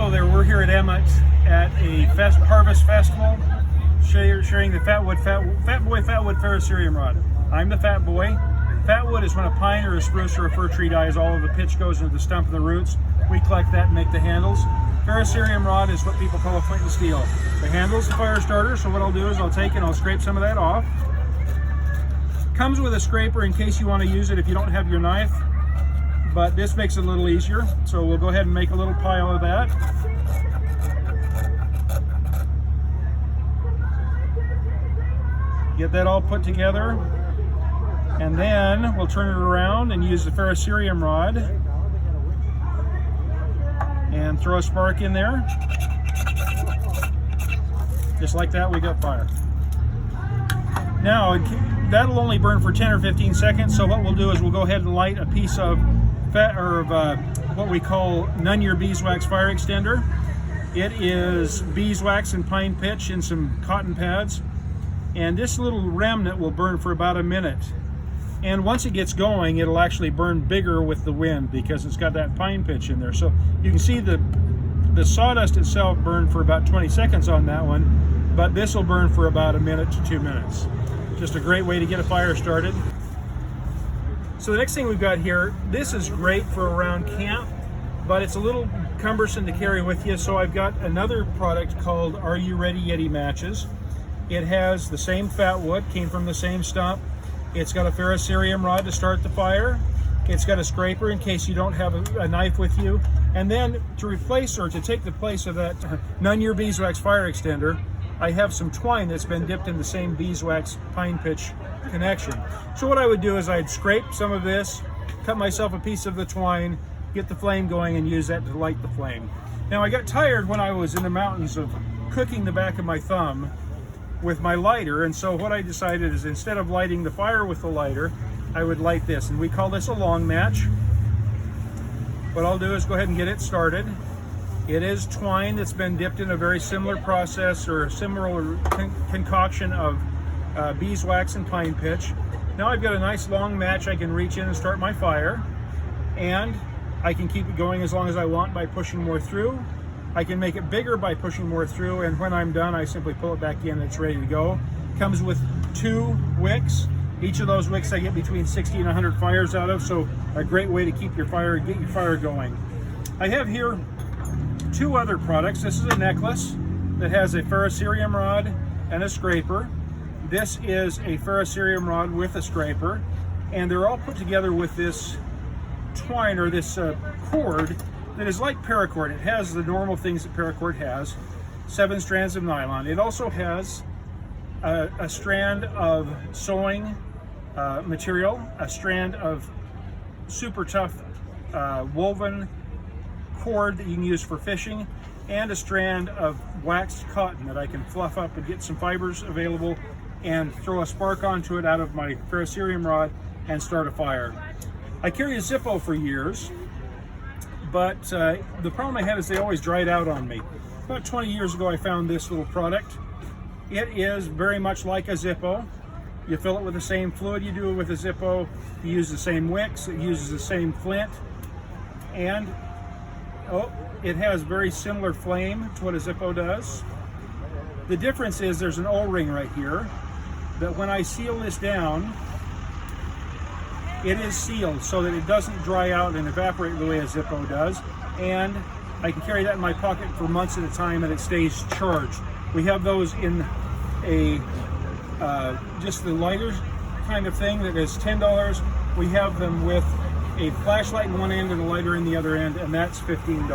Hello there, we're here at Emmett at a harvest festival sharing the Fat Boy Ferrocerium rod. I'm the Fat Boy. Fat wood is when a pine or a spruce or a fir tree dies, all of the pitch goes into the stump and the roots. We collect that and make the handles. Ferrocerium rod is what people call a flint and steel. The handle's the fire starter, so what I'll do is I'll take and I'll scrape some of that off. Comes with a scraper in case you want to use it if you don't have your knife, but this makes it a little easier. So we'll go ahead and make a little pile of that. Get that all put together, and then we'll turn it around and use the ferrocerium rod and throw a spark in there. Just like that, we got fire. Now, that'll only burn for 10 or 15 seconds, so what we'll do is we'll go ahead and light a piece of what we call None-Your Beeswax fire extender. It is beeswax and pine pitch in some cotton pads, and this little remnant will burn for about a minute. And once it gets going, it'll actually burn bigger with the wind because it's got that pine pitch in there. So you can see the sawdust itself burned for about 20 seconds on that one, but this will burn for about a minute to 2 minutes. Just a great way to get a fire started. So the next thing we've got here, this is great for around camp, but it's a little cumbersome to carry with you. So I've got another product called Are You Ready Yeti Matches. It has the same fat wood, came from the same stump. It's got a ferrocerium rod to start the fire. It's got a scraper in case you don't have a knife with you. And then to replace or to take the place of that None-Your Beeswax fire extender, I have some twine that's been dipped in the same beeswax pine pitch connection. So what I would do is I'd scrape some of this, cut myself a piece of the twine, get the flame going, and use that to light the flame. Now I got tired when I was in the mountains of cooking the back of my thumb with my lighter, and so what I decided is instead of lighting the fire with the lighter, I would light this, and we call this a long match. What I'll do is go ahead and get it started. It is twine that's been dipped in a very similar process or a similar concoction of beeswax and pine pitch. Now I've got a nice long match. I can reach in and start my fire, and I can keep it going as long as I want by pushing more through. I can make it bigger by pushing more through, and when I'm done, I simply pull it back in and it's ready to go. Comes with 2 wicks. Each of those wicks I get between 60 and 100 fires out of, so a great way to keep your fire, get your fire going. I have here 2 other products. This is a necklace that has a ferrocerium rod and a scraper. This is a ferrocerium rod with a scraper, and they're all put together with this twine or this cord that is like paracord. It has the normal things that paracord has, 7 strands of nylon. It also has a strand of sewing material, a strand of super tough woven cord that you can use for fishing, and a strand of waxed cotton that I can fluff up and get some fibers available and throw a spark onto it out of my ferrocerium rod and start a fire. I carry a Zippo for years, but the problem I had is they always dried out on me. About 20 years ago I found this little product. It is very much like a Zippo. You fill it with the same fluid you do with a Zippo, you use the same wicks, it uses the same flint, and it has very similar flame to what a Zippo does. The difference is there's an O-ring right here that when I seal this down, it is sealed so that it doesn't dry out and evaporate the way a Zippo does, and I can carry that in my pocket for months at a time and it stays charged. We have those in a just the lighter kind of thing that is $10. We have them with a flashlight in one end and a lighter in the other end, and that's $15.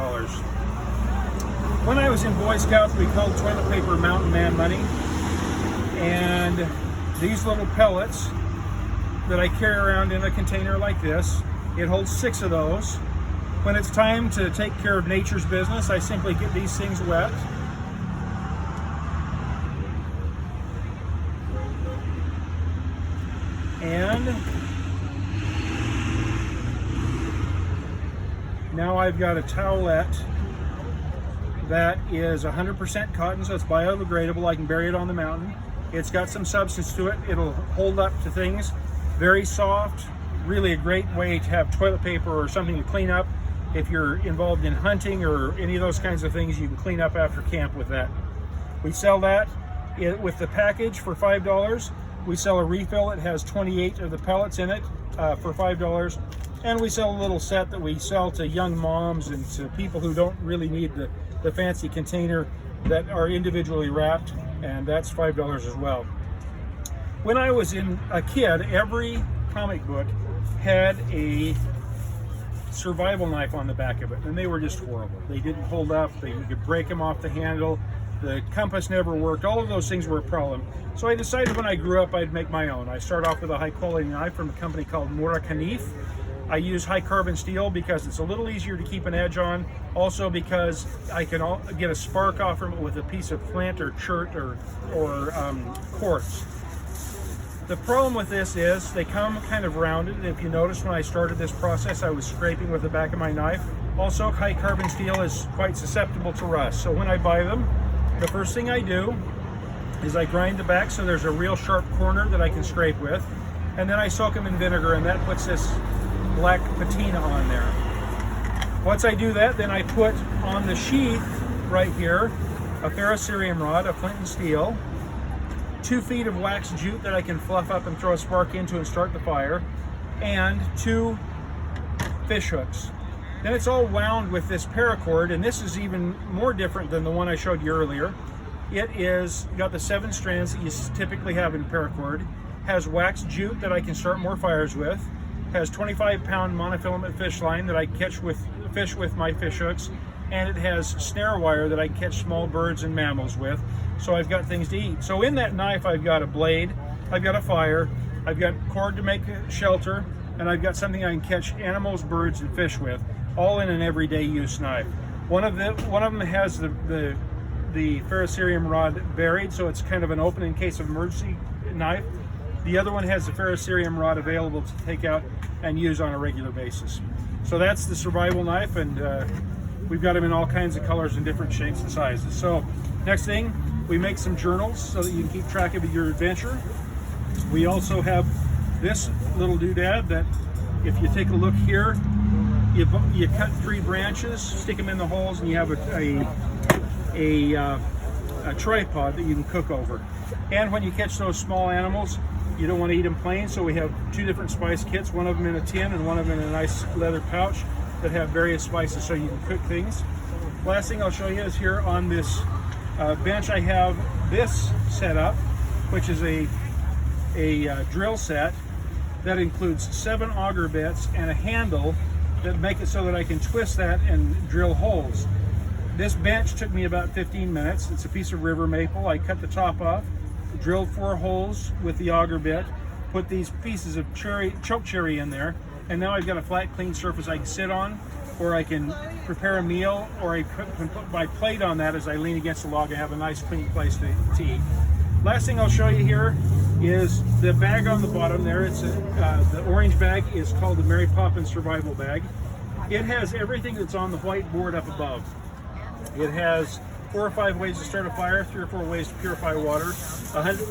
When I was in Boy Scouts, we called toilet paper mountain man money, and these little pellets that I carry around in a container like this, it holds 6 of those. When it's time to take care of nature's business, I simply get these things wet. And now I've got a towelette that is 100% cotton, so it's biodegradable. I can bury it on the mountain. It's got some substance to it. It'll hold up to things. Very soft, really a great way to have toilet paper or something to clean up If you're involved in hunting or any of those kinds of things, you can clean up after camp with that. We sell that with the package for $5. We sell a refill. It has 28 of the pellets in it for $5. And we sell a little set that we sell to young moms and to people who don't really need the fancy container that are individually wrapped, and that's $5 as well. When I was a kid, every comic book had a survival knife on the back of it, and they were just horrible. They didn't hold up. You could break them off the handle. The compass never worked. All of those things were a problem. So I decided when I grew up I'd make my own. I started off with a high quality knife from a company called Murakhanif. I use high carbon steel because it's a little easier to keep an edge on. Also because I can get a spark off from it with a piece of flint or chert or quartz. The problem with this is they come kind of rounded. If you notice, when I started this process, I was scraping with the back of my knife. Also, high carbon steel is quite susceptible to rust. So when I buy them, the first thing I do is I grind the back so there's a real sharp corner that I can scrape with. And then I soak them in vinegar, and that puts this black patina on there. Once I do that, then I put on the sheath right here a ferrocerium rod, a flint and steel, 2 feet of wax jute that I can fluff up and throw a spark into and start the fire, and 2 fish hooks. Then it's all wound with this paracord, and this is even more different than the one I showed you earlier. It is got the 7 strands that you typically have in paracord, has wax jute that I can start more fires with, has 25-pound monofilament fish line that I catch with fish with my fish hooks, and it has snare wire that I can catch small birds and mammals with. So I've got things to eat. So in that knife, I've got a blade, I've got a fire, I've got cord to make a shelter, and I've got something I can catch animals, birds, and fish with, all in an everyday use knife. One of them has the ferrocerium rod buried, so it's kind of an open in case of emergency knife. The other one has the ferrocerium rod available to take out and use on a regular basis. So that's the survival knife, and we've got them in all kinds of colors and different shapes and sizes. So next thing, we make some journals so that you can keep track of your adventure. We also have this little doodad that, if you take a look here, you cut 3 branches, stick them in the holes, and you have a tripod that you can cook over. And when you catch those small animals, you don't want to eat them plain, so we have 2 different spice kits, one of them in a tin and one of them in a nice leather pouch that have various spices so you can cook things. Last thing I'll show you is here on this bench I have this set up, which is a drill set that includes 7 auger bits and a handle that make it so that I can twist that and drill holes. This bench took me about 15 minutes. It's a piece of river maple. I cut the top off, drilled 4 holes with the auger bit, put these pieces of choke cherry in there, and now I've got a flat, clean surface I can sit on, or I can prepare a meal, or I can put my plate on that as I lean against the log and have a nice, clean place to eat. Last thing I'll show you here is the bag on the bottom there. It's the orange bag is called the Mary Poppins Survival Bag. It has everything that's on the white board up above. It has 4 or 5 ways to start a fire, 3 or 4 ways to purify water,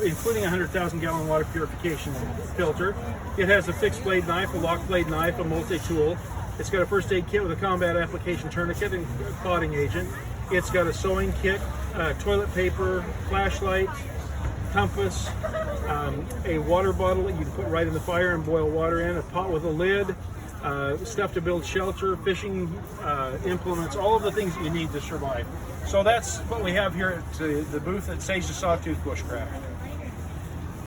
including a 100,000 gallon water purification filter. It has a fixed blade knife, a lock blade knife, a multi-tool. It's got a first aid kit with a combat application tourniquet and clotting agent. It's got a sewing kit, toilet paper, flashlight, compass, a water bottle that you can put right in the fire and boil water in, a pot with a lid, stuff to build shelter, fishing implements, all of the things that you need to survive. So that's what we have here at the booth at Sawtooth Bushcraft.